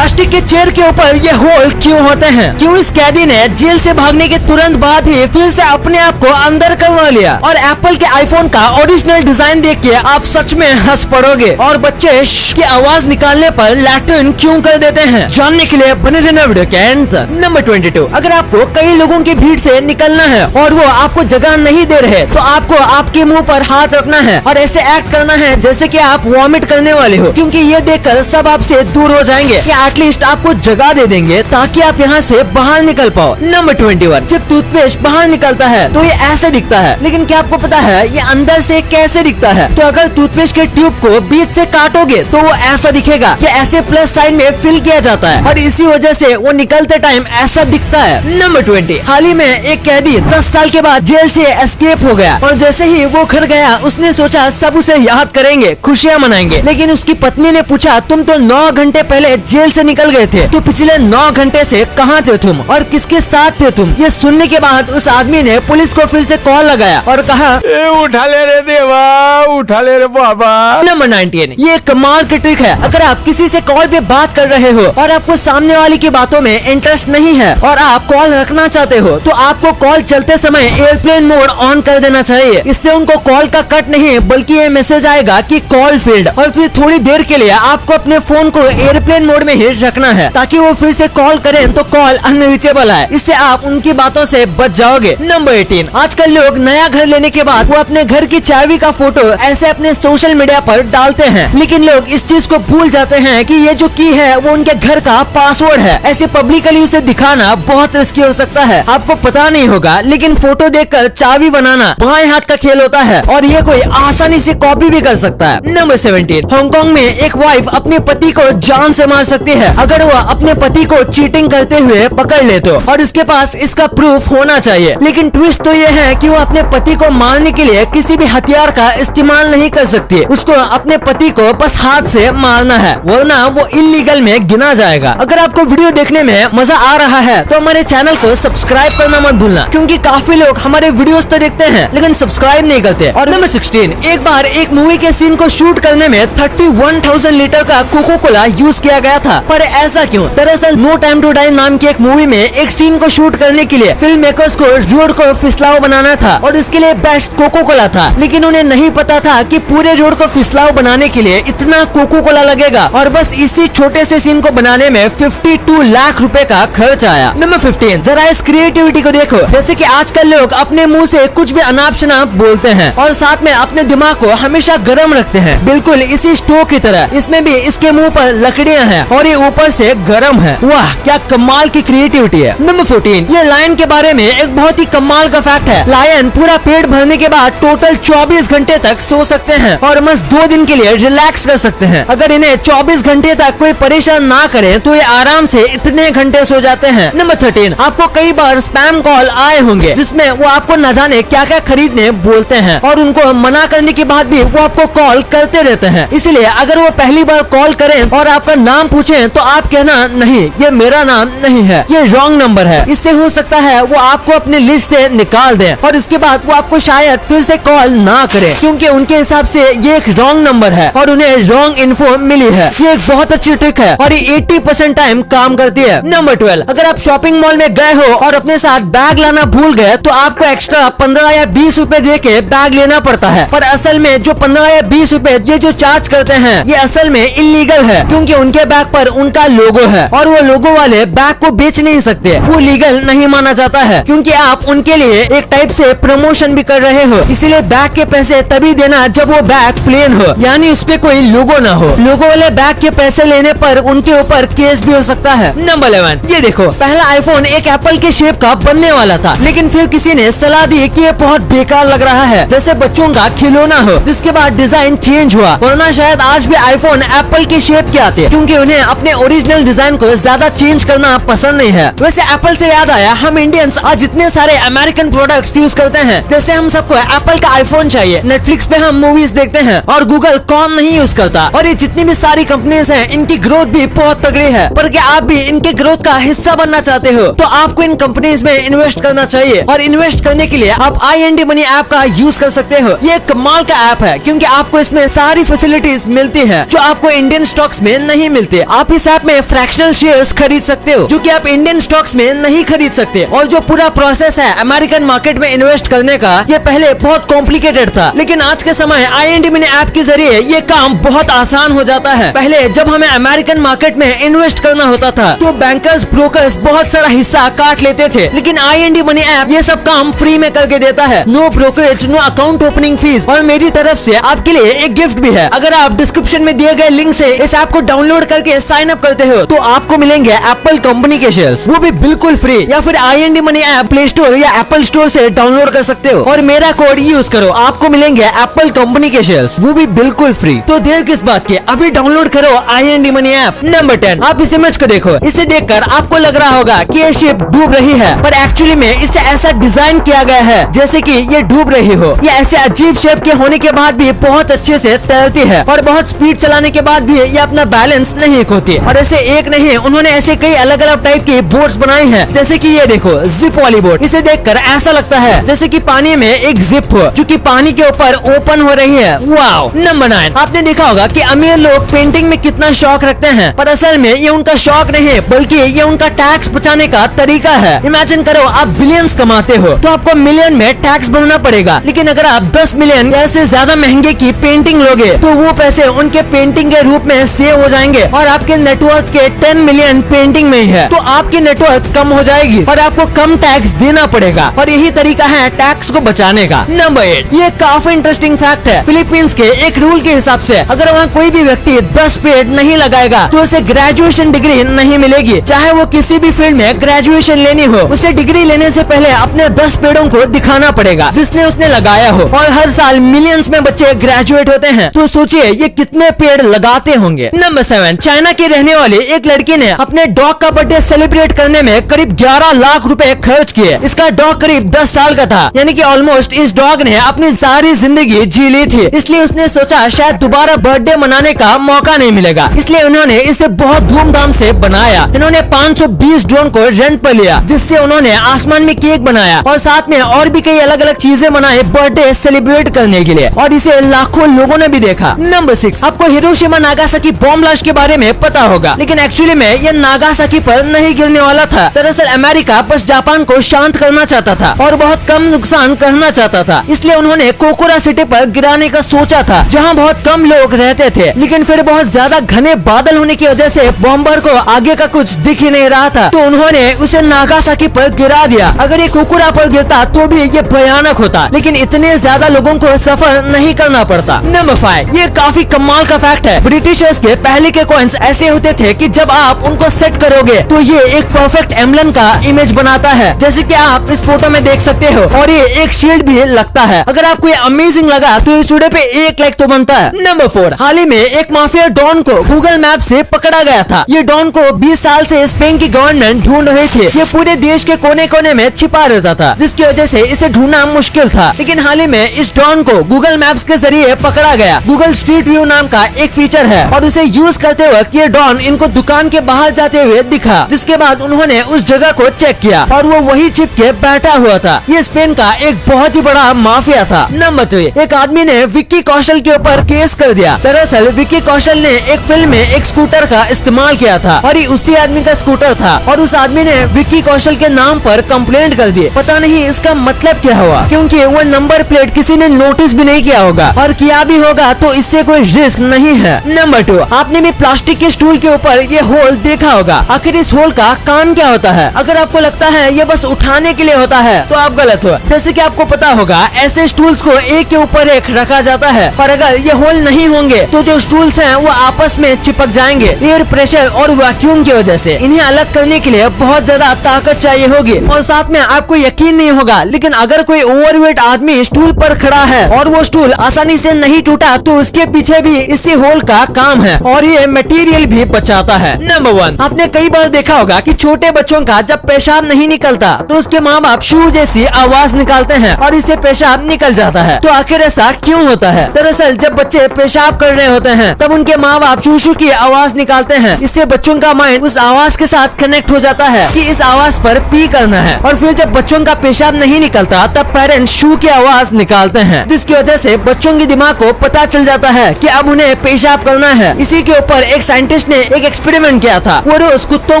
Plastic के chair के ऊपर ये होल क्यों होते हैं? क्यों इस कैदी ने जेल से भागने के तुरंत बाद ही फिर से अपने आप को अंदर करवा लिया? और एप्पल के आईफोन का ओरिजिनल डिजाइन देख के आप सच में हंस पड़ोगे। और बच्चे की आवाज निकालने पर लैट्रिन क्यों कर देते हैं? जानने के लिए बने रहना वीडियो के अंत तक। नंबर 22, अगर आपको कई लोगों की भीड़ से निकलना है और वो आपको जगह नहीं दे रहे तो आपको आपके मुंह पर हाथ रखना है और ऐसे एक्ट करना है जैसे कि आप वॉमिट करने वाले हो, क्योंकि ये देखकर सब आपसे दूर हो जाएंगे कि एटलीस्ट आपको जगह दे देंगे ताकि आप यहाँ से बाहर निकल पाओ। नंबर 21, जब टूथपेस्ट बाहर निकलता है तो ये ऐसे दिखता है, लेकिन क्या आपको पता है ये अंदर से कैसे दिखता है? तो अगर टूथपेस्ट के ट्यूब को बीच से काटोगे तो वो ऐसा दिखेगा। ये ऐसे प्लस साइड में फिल किया जाता है और इसी वजह से वो निकलते टाइम ऐसा दिखता है। नंबर 20, हाल ही में एक कैदी 10 साल के बाद जेल से एस्केप हो गया और जैसे ही वो घर गया उसने सोचा सब उसे याद करेंगे, खुशियाँ मनाएंगे, लेकिन उसकी पत्नी ने पूछा तुम तो 9 घंटे पहले जेल से निकल गए थे, तो पिछले 9 घंटे से कहाँ थे तुम और किसके साथ थे तुम? ये सुनने के बाद उस आदमी ने पुलिस को फिर से कॉल लगाया और कहा उठा ले रे देवा, उठा ले रे बाबा। नंबर 19, ये कमाल की ट्रिक है। अगर आप किसी से कॉल पे बात कर रहे हो और आपको सामने वाले की बातों में इंटरेस्ट नहीं है और आप कॉल रखना चाहते हो तो आपको कॉल चलते समय एयरप्लेन मोड ऑन कर देना चाहिए। इससे उनको कॉल का कट नहीं बल्कि ये मैसेज आएगा कि कॉल फील्ड, और फिर थोड़ी देर के लिए आपको अपने फोन को एयरप्लेन मोड में ही रखना है ताकि वो फिर से कॉल करें तो कॉल अनरीचेबल आए। इससे आप उनकी बातों से बच जाओगे। नंबर 18, आजकल लोग नया घर लेने के बाद वो अपने घर की चाबी का फोटो ऐसे अपने सोशल मीडिया पर डालते हैं, लेकिन लोग इस चीज को भूल जाते हैं कि ये जो की है वो उनके घर का पासवर्ड है। ऐसे पब्लिकली उसे दिखाना बहुत रिस्की हो सकता है, आपको पता नहीं होगा, लेकिन फोटो देखकर चाबी बनाना बाएं हाथ का खेल होता है और ये कोई आसानी से कॉपी भी कर सकता है। नंबर 17, हांगकांग में एक वाइफ अपने पति को जान से मार सकती है अगर वो अपने पति को चीटिंग करते हुए पकड़ ले तो, और इसके पास इसका प्रूफ होना चाहिए। लेकिन ट्विस्ट तो ये है कि वो अपने पति को मारने के लिए किसी भी हथियार का इस्तेमाल नहीं कर सकती। उसको अपने पति को बस हाथ से मारना है, वरना वो इलीगल में गिना जाएगा। अगर आपको वीडियो देखने में मजा आ रहा है तो हमारे चैनल को सब्सक्राइब करना मत भूलना, क्योंकि काफी लोग हमारे वीडियोस तो देखते हैं लेकिन सब्सक्राइब नहीं करते। और नंबर 16, एक बार एक मूवी के सीन को शूट करने में 31,000 लीटर का कोको कोला यूज किया गया था। पर ऐसा क्यों? दरअसल नो टाइम टू डाई नाम की एक मूवी में एक सीन को शूट करने के लिए फिल्म मेकर्स को रोड को फिसलाव बनाना था और इसके लिए बेस्ट कोको कोला था, लेकिन उन्हें नहीं पता था कि पूरे रोड को फिसलाव बनाने के लिए इतना कोको कोला लगेगा और बस इसी छोटे से सीन को बनाने में 52 लाख रुपए का खर्च आया। नंबर 15, जरा इस क्रिएटिविटी को देखो। जैसे कि आजकल लोग अपने मुंह से कुछ भी अनाप शनाप बोलते हैं और साथ में अपने दिमाग को हमेशा गर्म रखते हैं, बिल्कुल इसी स्टोव की तरह। इसमें भी इसके मुंह पर लकड़ियां हैं और ये ऊपर से गर्म है। वाह, क्या कमाल की क्रिएटिविटी है। नंबर 14, ये लायन के बारे में एक बहुत ही कमाल का फैक्ट है। लायन पूरा पेट भरने के बाद टोटल 24 घंटे तक सो सकते हैं और बस 2 दिन के लिए रिलैक्स कर सकते हैं। अगर इन्हें 24 घंटे तक कोई परेशान ना करे तो ये आराम से इतने घंटे सो जाते हैं। नंबर 13, आपको कई बार स्पैम कॉल आए होंगे जिसमें वो आपको न जाने क्या क्या खरीदने बोलते हैं और उनको मना करने के बाद भी वो आपको कॉल करते रहते हैं। इसलिए अगर वो पहली बार कॉल करें और आपका नाम पूछें तो आप कहना नहीं, ये मेरा नाम नहीं है, ये रॉन्ग नंबर है। इससे हो सकता है वो आपको अपनी लिस्ट से निकाल दें और इसके बाद वो आपको शायद फिर से कॉल ना करें, क्योंकि उनके हिसाब से ये एक रॉन्ग नंबर है और उन्हें रॉन्ग इन्फो मिली है। ये एक बहुत अच्छी ट्रिक है और ये 80% टाइम काम करती है। नंबर 12, अगर आप शॉपिंग मॉल में गए हो और अपने साथ बैग लाना भूल गए तो आपको एक्स्ट्रा 15 या 20 रुपए दे के बैग लेना पड़ता है, पर असल में जो 15 या 20 रुपए ये जो चार्ज करते हैं ये असल में इलीगल है, क्योंकि उनके बैग पर उनका लोगो है और वो लोगो वाले बैग को बेच नहीं सकते। वो लीगल नहीं माना जाता है, क्योंकि आप उनके लिए एक टाइप से प्रमोशन भी कर रहे हो। इसीलिए बैग के पैसे तभी देना जब वो बैग प्लेन हो, यानी उस पे कोई लोगो ना हो। लोगो वाले बैग के पैसे लेने पर उनके ऊपर केस भी हो सकता है। नंबर 11, ये देखो, पहला आईफोन एक एप्पल के शेप का बनने वाला था, लेकिन फिर किसी ने सलाह दी कि ये बहुत बेकार लग रहा है, जैसे बच्चों का खिलौना हो, जिसके बाद डिजाइन चेंज हुआ, वरना शायद आज भी आईफोन एप्पल के शेप के आते, क्योंकि उन्हें अपने ओरिजिनल डिजाइन को ज्यादा चेंज करना पसंद नहीं है। वैसे एप्पल से याद आया, हम इंडियंस आज इतने सारे अमेरिकन प्रोडक्ट्स यूज करते हैं, जैसे हम सबको एप्पल का आईफोन चाहिए, नेटफ्लिक्स पे हम मूवीज देखते हैं और गूगल कौन नहीं यूज करता। और ये जितनी भी सारी कंपनीज हैं इनकी ग्रोथ भी बहुत तगड़ी है, पर क्या आप भी इनके ग्रोथ का हिस्सा बनना चाहते हो तो आपको इन कंपनीज में इन्वेस्ट करना चाहिए। और इन्वेस्ट करने के लिए आप IND मनी ऐप का यूज कर सकते हो। ये कमाल का ऐप है, क्योंकि आपको इसमें सारी फैसिलिटीज मिलती है जो आपको इंडियन स्टॉक्स में नहीं मिलती। आप आप इस ऐप में फ्रैक्शनल शेयर्स खरीद सकते हो जो कि आप इंडियन स्टॉक्स में नहीं खरीद सकते। और जो पूरा प्रोसेस है अमेरिकन मार्केट में इन्वेस्ट करने का, ये पहले बहुत कॉम्प्लिकेटेड था, लेकिन आज के समय IND मनी ऐप के जरिए ये काम बहुत आसान हो जाता है। पहले जब हमें अमेरिकन मार्केट में इन्वेस्ट करना होता था तो बैंकर्स ब्रोकर्स बहुत सारा हिस्सा काट लेते थे, लेकिन IND मनी ऐप ये सब काम फ्री में करके देता है। No brokerage, no account opening fees. और मेरी तरफ से आपके लिए एक गिफ्ट भी है। अगर आप डिस्क्रिप्शन में दिए गए लिंक से इस ऐप को डाउनलोड करके साइन अप करते हो तो आपको मिलेंगे एप्पल कंपनी के शेयर्स, वो भी बिल्कुल फ्री। या फिर IND money app play store या एप्पल स्टोर से डाउनलोड कर सकते हो और मेरा कोड यूज करो, आपको मिलेंगे एप्पल कंपनी के शेयर्स, वो भी बिल्कुल फ्री। तो देर किस बात की, अभी डाउनलोड करो IND मनी ऐप। नंबर 10, आप इस इमेज को देखो। इसे देखकर आपको लग रहा होगा कि ये शिप डूब रही है, पर एक्चुअली में इसे ऐसा डिजाइन किया गया है जैसे कि ये डूब रही हो। ये ऐसे अजीब शेप के होने के बाद भी बहुत अच्छे से तैरती है और बहुत स्पीड चलाने के बाद भी ये अपना बैलेंस नहीं खोती। और ऐसे एक नहीं, उन्होंने ऐसे कई अलग अलग टाइप की बोट्स बनाई हैं, जैसे कि ये देखो जिप वाली बोट। इसे देखकर ऐसा लगता है जैसे कि पानी में एक जिप हो जो कि पानी के ऊपर ओपन हो रही है। वाओ। नंबर 9, आपने देखा होगा कि अमीर लोग पेंटिंग में कितना शौक रखते हैं, पर असल में ये उनका शौक नहीं बल्कि ये उनका टैक्स बचाने का तरीका है। इमेजिन करो आप बिलियंस कमाते हो तो आपको मिलियन में टैक्स भरना पड़ेगा, लेकिन अगर आप 10 मिलियन या इससे ज्यादा महंगे की पेंटिंग लोगे तो वो पैसे उनके पेंटिंग के रूप में सेव हो जाएंगे और आपके नेटवर्थ के 10 मिलियन पेंटिंग में ही है, तो आपकी नेटवर्थ कम हो जाएगी और आपको कम टैक्स देना पड़ेगा। और यही तरीका है टैक्स को बचाने का। नंबर 8, ये काफी इंटरेस्टिंग फैक्ट है। फिलीपींस के एक रूल के हिसाब से अगर वहाँ कोई भी व्यक्ति 10 पेड़ नहीं लगाएगा तो उसे ग्रेजुएशन डिग्री नहीं मिलेगी। चाहे वो किसी भी फील्ड में ग्रेजुएशन लेनी हो, उसे डिग्री लेने से पहले अपने 10 पेड़ों को दिखाना पड़ेगा जिसने उसने लगाया हो। और हर साल मिलियंस में बच्चे ग्रेजुएट होते हैं, तो सोचिए ये कितने पेड़ लगाते होंगे। नंबर 7, चाइना की रहने वाली एक लड़की ने अपने डॉग का बर्थडे सेलिब्रेट करने में करीब 11 लाख रुपए खर्च किए। इसका डॉग करीब 10 साल का था, यानी कि ऑलमोस्ट इस डॉग ने अपनी सारी जिंदगी जी ली थी। इसलिए उसने सोचा शायद दोबारा बर्थडे मनाने का मौका नहीं मिलेगा, इसलिए उन्होंने इसे बहुत धूमधाम से बनाया। इन्होंने 520 ड्रोन को रेंट पर लिया, जिससे उन्होंने आसमान में केक बनाया और साथ में और भी कई अलग अलग चीजें बनाई बर्थडे सेलिब्रेट करने के लिए, और इसे लाखों लोगों ने भी देखा। नंबर 6, आपको हिरोशिमा नागासाकी बॉम्ब ब्लास्ट के बारे में पता होगा, लेकिन एक्चुअली में ये नागासाकी पर नहीं गिरने वाला था। दरअसल अमेरिका बस जापान को शांत करना चाहता था और बहुत कम नुकसान करना चाहता था, इसलिए उन्होंने कोकोरा सिटी पर गिराने का सोचा था जहाँ बहुत कम लोग रहते थे। लेकिन फिर बहुत ज्यादा घने बादल होने की वजह से बॉम्बर को आगे का कुछ दिख ही नहीं रहा था, तो उन्होंने उसे नागासाकी पर गिरा दिया। अगर ये कोकोरा पर गिरता तो भी ये भयानक होता, लेकिन इतने ज्यादा लोगों को सफर नहीं करना पड़ता। नंबर 5, ये काफी कमाल का फैक्ट है। ब्रिटिशर्स के पहले के कॉइन्स ऐसे होते थे कि जब आप उनको सेट करोगे तो ये एक परफेक्ट एम्बलम का इमेज बनाता है, जैसे कि आप इस फोटो में देख सकते हो, और ये एक शील्ड भी लगता है। अगर आपको ये अमेजिंग लगा तो इस वीडियो पे 1 लाइक तो बनता है। नंबर 4, हाल ही में एक माफिया डॉन को गूगल मैप से पकड़ा गया था। ये डॉन को 20 साल से स्पेन की गवर्नमेंट ढूंढ रही थी। ये पूरे देश के कोने कोने में छिपा रहता था, जिसकी वजह से इसे ढूंढना मुश्किल था। लेकिन हाल ही में इस डॉन को गूगल मैप्स के जरिए पकड़ा गया। गूगल स्ट्रीट व्यू नाम का एक फीचर है और उसे यूज करते वक्त ये डॉन इनको दुकान के बाहर जाते हुए दिखा, जिसके बाद उन्होंने उस जगह को चेक किया और वो वही छिप के बैठा हुआ था। ये स्पेन का एक बहुत ही बड़ा माफिया था। नंबर 3, एक आदमी ने विक्की कौशल के ऊपर केस कर दिया। दरअसल विक्की कौशल ने एक फिल्म में एक स्कूटर का इस्तेमाल किया था और ये उसी आदमी का स्कूटर था, और उस आदमी ने विक्की कौशल के नाम पर कंप्लेंट कर दी। पता नहीं इसका मतलब क्या हुआ, क्योंकि वो नंबर प्लेट किसी ने नोटिस भी नहीं किया होगा, और किया भी होगा तो इससे कोई रिस्क नहीं है। नंबर 2, आपने भी प्लास्टिक के स्टूल के ऊपर ये होल देखा होगा। आखिर इस होल का काम क्या होता है? अगर आपको लगता है ये बस उठाने के लिए होता है तो आप गलत हो। जैसे कि आपको पता होगा ऐसे स्टूल्स को एक के ऊपर एक रखा जाता है, और अगर ये होल नहीं होंगे तो जो स्टूल्स हैं वो आपस में चिपक जाएंगे एयर प्रेशर और वैक्यूम की वजह से। इन्हें अलग करने के लिए बहुत ज्यादा ताकत चाहिए होगी, और साथ में आपको यकीन नहीं होगा, लेकिन अगर कोई ओवरवेट आदमी स्टूल पर खड़ा है और वो स्टूल आसानी से नहीं टूटा तो उसके पीछे भी इसी होल का काम है, और ये मटेरियल भी बचाता है। नंबर 1, आपने कई बार देखा होगा कि छोटे बच्चों का जब पेशाब नहीं निकलता तो उसके माँ बाप शू जैसी आवाज निकालते हैं और इससे पेशाब निकल जाता है। तो आखिर ऐसा क्यों होता है? दरअसल जब बच्चे पेशाब कर रहे होते हैं तब उनके माँ बाप शू की आवाज निकालते हैं। इससे बच्चों का माइंड उस आवाज के साथ कनेक्ट हो जाता है कि इस आवाज पर पी करना है, और फिर जब बच्चों का पेशाब नहीं निकलता तब पेरेंट्स शू की आवाज निकालते हैं, जिसकी वजह से बच्चों के दिमाग को पता चल जाता है कि अब उन्हें पेशाब करना है। इसी के ऊपर एक साइंटिस्ट साइंटिस्ट ने एक एक्सपेरिमेंट किया था। वो रोज कुत्तों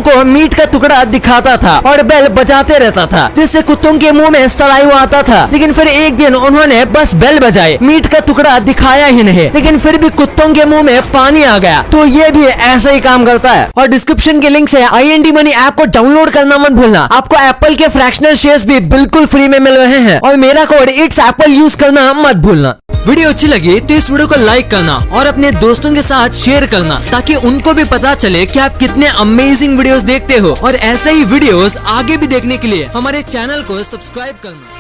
को मीट का टुकड़ा दिखाता था और बेल बजाते रहता था, जिससे कुत्तों के मुंह में सलाइवा आता था। लेकिन फिर एक दिन उन्होंने बस बेल बजाई, मीट का टुकड़ा दिखाया ही नहीं, लेकिन फिर भी कुत्तों के मुंह में पानी आ गया। तो ये भी ऐसा ही काम करता है। और डिस्क्रिप्शन के लिंक से IND मनी ऐप को डाउनलोड करना मत भूलना। आपको एप्पल के फ्रैक्शनल शेयर्स भी बिल्कुल फ्री में मिल रहे हैं और मेरा कोड इट्स एप्पल यूज करना मत भूलना। वीडियो अच्छी लगी तो इस वीडियो को लाइक करना और अपने दोस्तों के साथ शेयर करना, ताकि उनको भी पता चले कि आप कितने अमेजिंग वीडियोस देखते हो। और ऐसे ही वीडियोस आगे भी देखने के लिए हमारे चैनल को सब्सक्राइब करना।